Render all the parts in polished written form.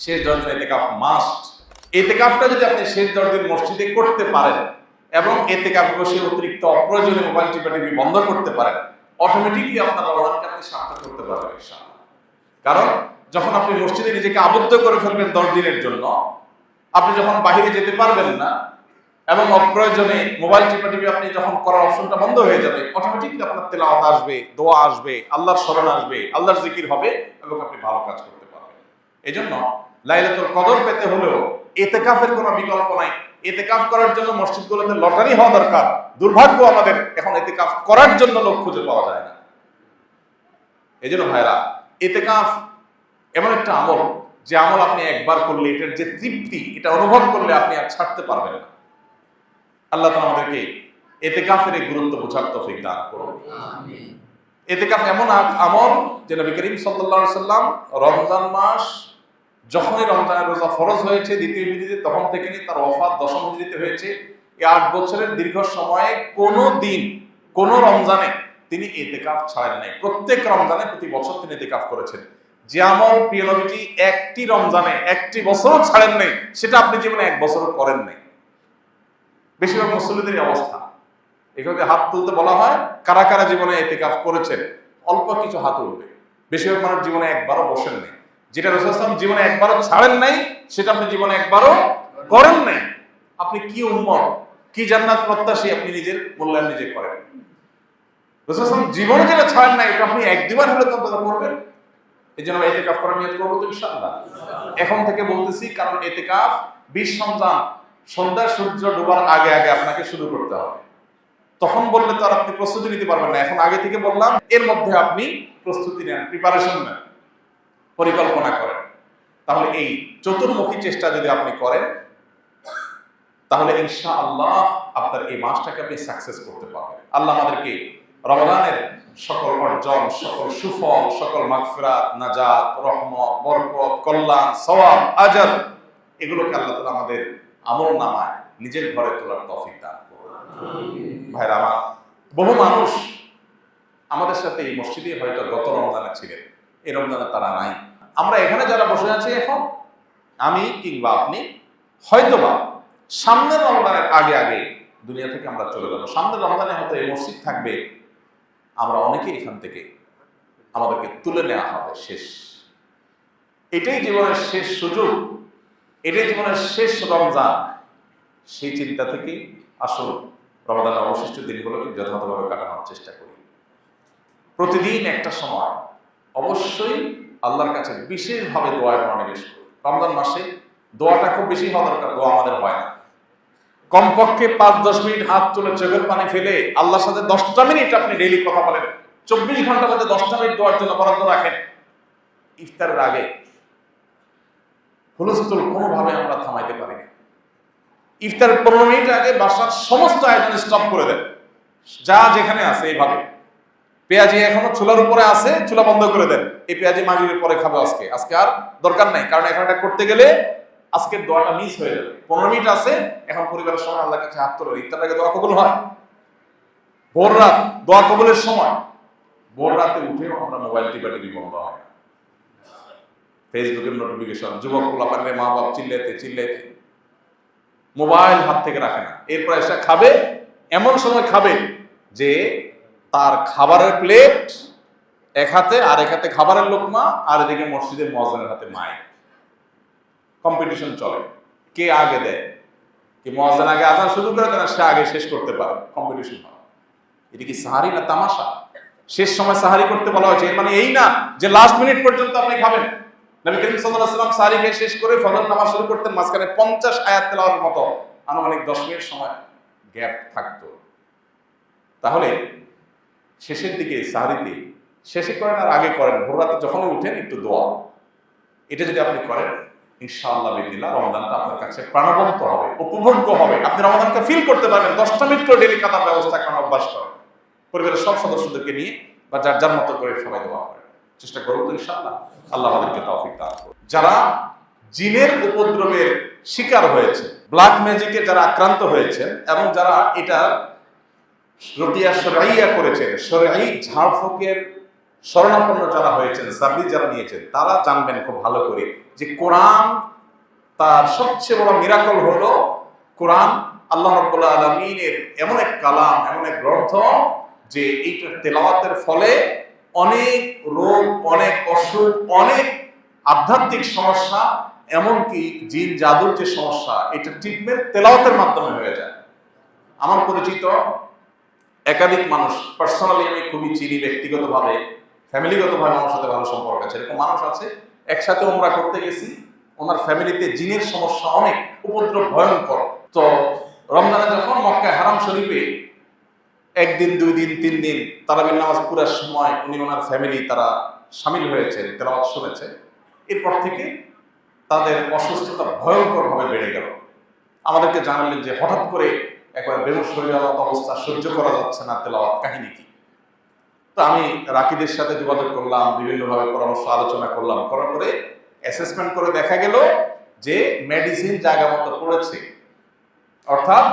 শেষ 10 দিন ইতিকাফ মাস্ট। ইতিকাফটা যদি আপনি শেষ 10 দিন মসজিদে করতে পারেন এবং ইতিকাফে বসে অতিরিক্ত অপ্রয়োজনীয় মোবাইল টিপি বন্ধ করতে পারেন, অটোমেটিকলি আপনার রমজানকে আপনি সার্থক করতে পারবেন ইনশাআল্লাহ। কারণ যখন আপনি মসজিদে নিজেকে আবদ্ধ করে ফেলবেন 10 দিনের জন্য, আপনি যখন বাইরে যেতে পারবেন না এবং অপ্রয়োজনে মোবাইল টিপি আপনি যখন করার অপশনটা বন্ধ হয়ে যাবে, অটোমেটিকলি আপনার তেলাওয়াত আসবে, দোয়া আসবে, আল্লাহর স্মরণ আসবে, আল্লাহর জিকির হবে এবং আপনি ভালো কাজ করতে পারবেন। এজন্য লাইলাতুল কদর পেতে হলেও ইতিকাফের কোনো বিকল্প নাই। ইতিকাফ করার জন্য মসজিদগুলোতে লটারি হওয়া দরকার। দুর্ভাগ্য আমাদের এখন ইতিকাফ করার জন্য লোক খুঁজে পাওয়া যায় না। এজন্য ভাইরা, ইতিকাফ এমন একটা আমল, যে আমল আপনি একবার করলে এটার যে তৃপ্তি, এটা অনুভব করলে আপনি আর ছাড়তে পারবেন না। আল্লাহ তাআলা আমাদেরকে ইতিকাফের এই গুরুত্ব বোঝার তৌফিক দান করুন। আমিন। ইতিকাফ এমন আমল যে নবী করিম সাল্লাল্লাহু আলাইহি সাল্লাম রমজান মাস যখনই রমজানের রোজা ফরজ হয়েছে দ্বিতীয় হিজরিতে, তখন থেকে তার ওফাত দশম হিজরিতে হয়েছে। এই 8 বছরের দীর্ঘ সময়ে কোনো দিন, কোনো রমজানে তিনি ইতিকাফ ছাড়েন নাই। প্রত্যেক রমজানে প্রতি বছর তিনি ইতিকাফ করেছেন। যে আমল প্রিয় নবীজি একটি রমজানে একটি বছরও ছাড়েন নাই, সেটা আপনি জীবনে 1 বছরও করেন নাই। বেশিরভাগ মুসল্লিদের অবস্থা। এখানে হাত তুলতে বলা হয়, কারা কারা জীবনে ইতিকাফ করেছেন, অল্প কিছু হাত উঠবে। বেশিরভাগ মানুষ জীবনে একবারও বসেন নাই। যেটা রাসূল সাল্লাল্লাহু আলাইহি ওয়াসাল্লাম জীবনে একবারও ছাড়েন নাই, সেটা আপনি জীবনে একবারও করেন নাই। আপনি কি উম্মত, কি জান্নাত প্রত্যাশী, আপনি নিজের মূল্যায়ন নিজে করেন। রাসূল সাল্লাল্লাহু আলাইহি ওয়াসাল্লাম জীবনে যেটা ছাড়েন নাই, এটা আপনি 1-2 বার হলে তো করবেন। এই জন্য ইতিকাফ করার নিয়ত করবো তো ইনশাআল্লাহ। এখন থেকে বলতেছি, কারণ ইতিকাফ 20 রমজান সন্ধ্যা সূর্য ডোবার আগে আগে আপনাকে শুরু করতে হবে। তখন বললে তো আর আপনি প্রস্তুতি নিতে পারবেন না। এখন আগে থেকে বললাম, এর মধ্যে আপনি প্রস্তুতি নেন, প্রিপারেশন নেন, পরিকল্পনা করেন। তাহলে এই চতুর্মুখী চেষ্টা যদি আপনি করেন, তাহলে ইনশাআল্লাহ আপনার এই মাসটাকে আপনি সাকসেস করতে পারবেন। আল্লাহ আমাদেরকে রমজানের সকল অর্জন, সকল সুফল, সকল মাগফিরাত, নাজাত, রহমত, বরকত, কল্যাণ, সওয়াব, আজর, এগুলোকে আল্লাহ তাআলা আমাদের আমলনামায় নিজের ঘরে তোলার তৌফিক দান করুন। ভাইরা আমার, বহু মানুষ আমাদের সাথে এই মসজিদে হয়তো গত রমজানে ছিলেন, এই রমজানে তারা নাই। আমরা এখানে যারা বসে আছি এখন, আমি কিংবা আপনি, হয়তোবা সামনের রমজানের আগে আগে দুনিয়া থেকে আমরা চলে যাবো। সামনের রমজানে হয়তো এই মসজিদ থাকবে, আমরা অনেকেই এখান থেকে আমাদেরকে তুলে নেওয়া হবে শেষ। এটাই জীবনের শেষ সুযোগ, এটাই জীবনের শেষ রমজান। সেই চিন্তা থেকেই আসল রমজানের অবশিষ্ট দিনগুলোকে যথাযথভাবে কাটানোর চেষ্টা করি। প্রতিদিন একটা সময় অবশ্যই আল্লাহর কাছে বিশেষভাবে দোয়ায় মনোনিবেশ করি। রমজান মাসে দোয়াটা খুব বেশি হওয়া দরকার, দোয়া আমাদের হয় না। কমপক্ষে 5-10 মিনিট হাত তুলে চোখের পানি ফেলে আল্লাহর সাথে 10টা মিনিট আপনি ডেইলি কথা বলেন। 24 ঘন্টার মধ্যে 10টা মিনিট দোয়ার জন্য বরাদ্দ রাখেন। ইফতারের আগে হুলস্থুল কোনোভাবে আমরা থামাইতে পারি না। ইফতারের 15 মিনিট আগে বাসার সমস্ত আয়োজন স্টপ করে দেন, যা যেখানে আছে। এইভাবে পেঁয়াজি এখনো চুলার উপরে আছে, চুলা বন্ধ করে দেন। এই পেঁয়াজি মাগরিবের পরে খাবো আজকে আর দরকার নাই, কারণ এখন এটা করতে গেলে আজকের দোয়াটা মিস হয়ে যাবে। 15 মিনিট আছে, এখন পরিবারের সময় আল্লাহর কাছে হাত তোলেন। ইফতারের আগে দোয়া কবুল হয়। ভোর রাত দোয়া কবুলের সময়। ভোর রাতে উঠেও আমরা মোবাইল টিপি বন্ধ হয় না। ফেসবুকের নোটিফিকেশন, যুবক পোলাপানে মা বাপ চিল্লাইতে মোবাইল হাত থেকে রাখে না। এরপর এসে খাবে, এমন সময় খাবে যে তার খাবারের প্লেট এক হাতে, আর এক হাতে খাবারের লোকমা, আর এদিকে মসজিদের মুয়াজ্জিনের হাতে মাইক। কম্পিটিশন চলে, কে আগে দেয়, কি মুয়াজ্জিন আগে আযান শুরু করে দেন, সে আগে শেষ করতে পারে, কম্পিটিশন হয়। এটা কি সাহারি না তামাশা? শেষ সময় সাহারি করতে বলা হয়েছে, এর মানে এই না যে লাস্ট মিনিট পর্যন্ত আপনি খাবেন। নবী করিম সাল্লাল্লাহু আলাইহি ওয়াসাল্লাম সাহারি খেয়ে শেষ করে ফজর নামাজ শুরু করতেন, মাঝখানে 50 আয়াত তেলাওয়াতের মতো আনুমানিক 10 মিনিট সময় গ্যাপ থাকতো। তাহলে শেষের দিকে সাহারিতে শেষে করেন আর আগে করেন, ভোর রাতে যখন উঠেন একটু দোয়া, এটা যদি আপনি করেন ইনশাআল্লাহ বিদিল্লাহ রমজানটা আপনার কাছে প্রাণবন্ত হবে, উপভোগ্য হবে। আপনি রমজানকে ফিল করতে পারবেন। 10টা মিনিট করে ডেইলি কাতার ব্যবস্থা করার অভ্যাস করেন। পরিবারের সব সদস্যদেরকে নিয়ে বা যার যার মতো করে সবাই দোয়া করেন, চেষ্টা করবো তো ইনশাআল্লাহ। আল্লাহ আমাদেরকে তৌফিক দান করুন। যারা জিনের উপদ্রবের শিকার হয়েছে, ব্ল্যাক ম্যাজিকে যারা আক্রান্ত হয়েছেন, এবং যারা এটা রুকিয়া শরঈয়া করেছেন, শরঈ ঝাড়ফুঁকের শরণাপন্ন যারা হয়েছেন, সাবি যারা নিয়েছেন, তারা জানবেন খুব ভালো করে যে কোরআন তার সবচেয়ে বড় মিরাকল হলো কোরআন আল্লাহ রাব্বুল আলামিনের এমন এক কালাম, এমন এক গ্রন্থ যে এইটার তেলাওয়াতের ফলে অনেক রোগ, অনেক অসুখ, অনেক আধ্যাত্মিক সমস্যা, এমনকি জিন জাদুর যে সমস্যা, এটা ট্রিটমেন্ট তেলাওয়াতের মাধ্যমে হয়ে যায়। আমার পরিচিত একাধিক মানুষ, পার্সোনালি আমি খুবই চিনি, ব্যক্তিগতভাবে ফ্যামিলিগতভাবে আমার সাথে ভালো সম্পর্ক আছে, এরকম মানুষ আছে। একসাথে উমরা করতে গেছি, ওনার ফ্যামিলিতে জিনের সমস্যা অনেক, উপদ্রব ভয়ঙ্কর। তো রমজানে যখন মক্কায় হারাম শরীফে একদিন, 2 দিন, 3 দিন তারাবির নামাজ পুরার সময় উনি ওনার ফ্যামিলি তারা সামিল হয়েছেন, তেলাওয়াত শুনেছে, এরপর থেকে তাদের অসুস্থতা ভয়ঙ্করভাবে বেড়ে গেল। আমাদেরকে জানালেন যে হঠাৎ করে একবার বেহুশ হয়ে যাওয়ার অবস্থা, সহ্য করা যাচ্ছে না, তেলাওয়াত কাহিনী কি। তো আমি রাকিদের সাথে যোগাযোগ করলাম, বিভিন্নভাবে পরামর্শ আলোচনা করলাম, করার পরে অ্যাসেসমেন্ট করে দেখা গেল যে মেডিসিন জায়গা মতো পড়েছে, অর্থাৎ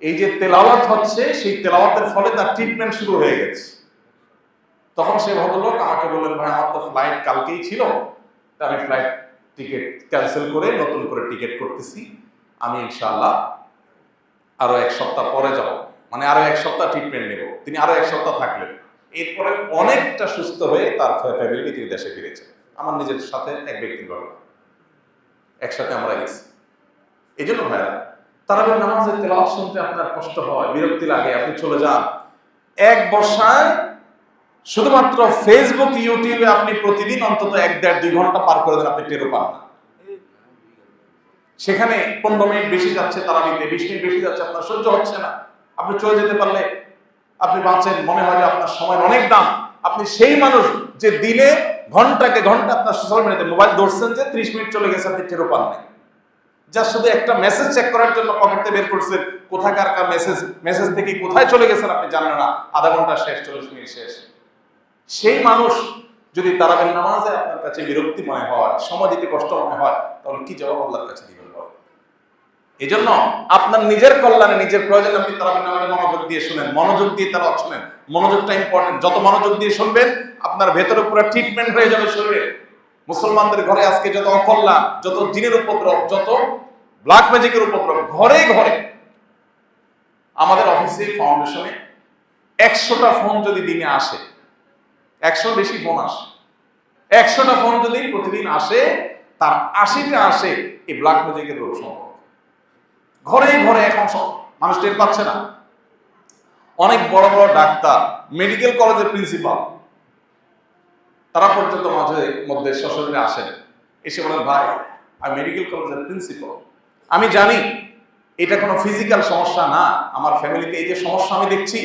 এই যে তেলাওয়াত হচ্ছে সেই তেলাওয়াতের ফলে তার ট্রিটমেন্ট শুরু হয়ে গেছে। তখন সে ভদ্রলোক আমাকে বললেন, ভাই আমার তো ফ্লাইট কালকেই ছিল, তা আমি ফ্লাইট টিকিট ক্যান্সেল করে নতুন করে টিকিট করতেছি, আমি ইনশাআল্লাহ আরো 1 সপ্তাহ পরে যাব, মানে আরো 1 সপ্তাহ ট্রিটমেন্ট নেব। তিনি আরো 1 সপ্তাহ থাকলেন, এরপরে অনেকটা সুস্থ হয়ে তার ফ্যামিলি তিনি দেশে ফিরেছেন। আমার নিজের সাথে এক ব্যক্তির ঘটনা, একসাথে আমরা গেছি। এই জন্য ভাইরা, তারাবির নামাজের তেলাওয়াত শুনতে আপনার কষ্ট হয়, বিরক্তি লাগে, আপনি চলে যান। এক বসায় শুধুমাত্র ফেসবুক, ইউটিউবে আপনি প্রতিদিন অন্তত 1-1.5-2 ঘন্টা পার করে দেন, আপনি টেরও পান না। সেখানে 15 মিনিট বেশি যাচ্ছে তারাবিতে, 20 মিনিট বেশি যাচ্ছে, আপনার সহ্য হচ্ছে না। আপনি চলে যেতে পারলে আপনি বাঁচেন, মনে হয় যে আপনার সময় অনেক দাম। আপনি সেই মানুষ যে দিনে ঘন্টাকে ঘন্টা আপনার সোশ্যাল মিডিয়াতে মোবাইল ধরছেন, যে 30 মিনিট চলে গেছে আপনি টেরও পান নাই। যা শুধু একটা মেসেজ চেক করার জন্য পকেটে বের করছেন, কোথাকার মেসেজ থেকে কোথায় চলে গেছেন আপনি জানেন না, আধা ঘন্টা শেষ, 40 মিনিট শেষ। সেই মানুষ যদি তারাবির নামাজে আপনার কাছে বিরক্তি মনে হয়, সময় দিতে কষ্ট মনে হয়, তাহলে কি জবাব আল্লাহর কাছে দিবেন? এই জন্য আপনার নিজের কল্যাণে, নিজের প্রয়োজনে আপনি তারাবির নামাজে মনোযোগ দিয়ে শুনেন, মনোযোগ দিয়ে তারা শুনেন। মনোযোগটা ইম্পর্টেন্ট। যত মনোযোগ দিয়ে শুনবেন, আপনার ভেতরে পুরো ট্রিটমেন্ট হয়ে যাবে শরীরে। মুসলমানদের ঘরে আজকে যত অকল্যাণ, যত জিনের উপদ্রব, যত ব্ল্যাক ম্যাজিকের উপদ্রব, ঘরে ঘরে। আমাদের অফিসে, ফাউন্ডেশনে 100টা ফোন যদি দিনে আসে, 100 বেশি ফোন আসে, 100টা ফোন যদি প্রতিদিন আসে, তার 80টা আসে এই ব্ল্যাক ম্যাজিকের রোগ সম্পর্কে। ঘরে ঘরে এখন সব মানুষ টের পাচ্ছে না। অনেক বড় বড় ডাক্তার, মেডিকেল কলেজের প্রিন্সিপাল, তারা পর্যন্ত মাঝে মধ্যে সশরীরে আসেন, এসে বলেন, ভাই আমি মেডিকেল কলেজের প্রিন্সিপাল, আমি জানি এটা কোনো ফিজিক্যাল সমস্যা না, আমার ফ্যামিলিতে এই যে সমস্যা আমি দেখছি,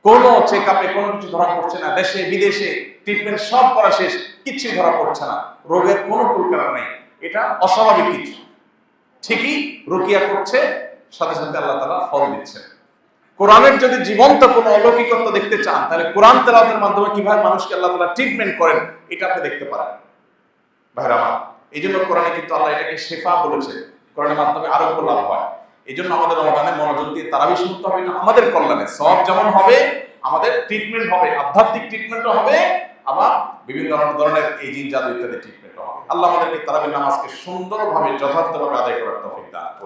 কোনো চেক আপে কোনো কিছু ধরা পড়ছে না, দেশে বিদেশে ট্রিটমেন্ট সব করা শেষ, কিচ্ছুই ধরা পড়ছে না, রোগের কোনো কুলকারা নেই, এটা অস্বাভাবিক কিছু। ঠিকই রুকিয়া করছে, সাথে সাথে আল্লাহ তাআলা ফল দিচ্ছে। কোরআনের যদি জীবন্ত কোনো অলৌকিকত্ব দেখতে চান, তাহলে কোরআন তেলাওয়াতের মাধ্যমে কিভাবে মানুষকে আল্লাহ তাআলা ট্রিটমেন্ট করেন, এটা আপনি দেখতে পারেন। ভাইরা আমার, এই জন্য কোরআনে কিন্তু আল্লাহ এটাকে শেফা বলেছে, কোরআনের মাধ্যমে আরোগ্য লাভ হয়। এই জন্য আমাদের রমাদানে মনোযোগ দিয়ে তারাবি শুনতে হবে, না আমাদের কল্যাণে, সব যেমন হবে, আমাদের ট্রিটমেন্ট হবে, আধ্যাত্মিক ট্রিটমেন্টও হবে, আবার বিভিন্ন ধরনের এই জিন জাদু ইত্যাদি ট্রিটমেন্টও হবে। আল্লাহ আমাদেরকে তারাবির নামাজকে সুন্দরভাবে, যথার্থভাবে আদায় করার তৌফিক দান করুন।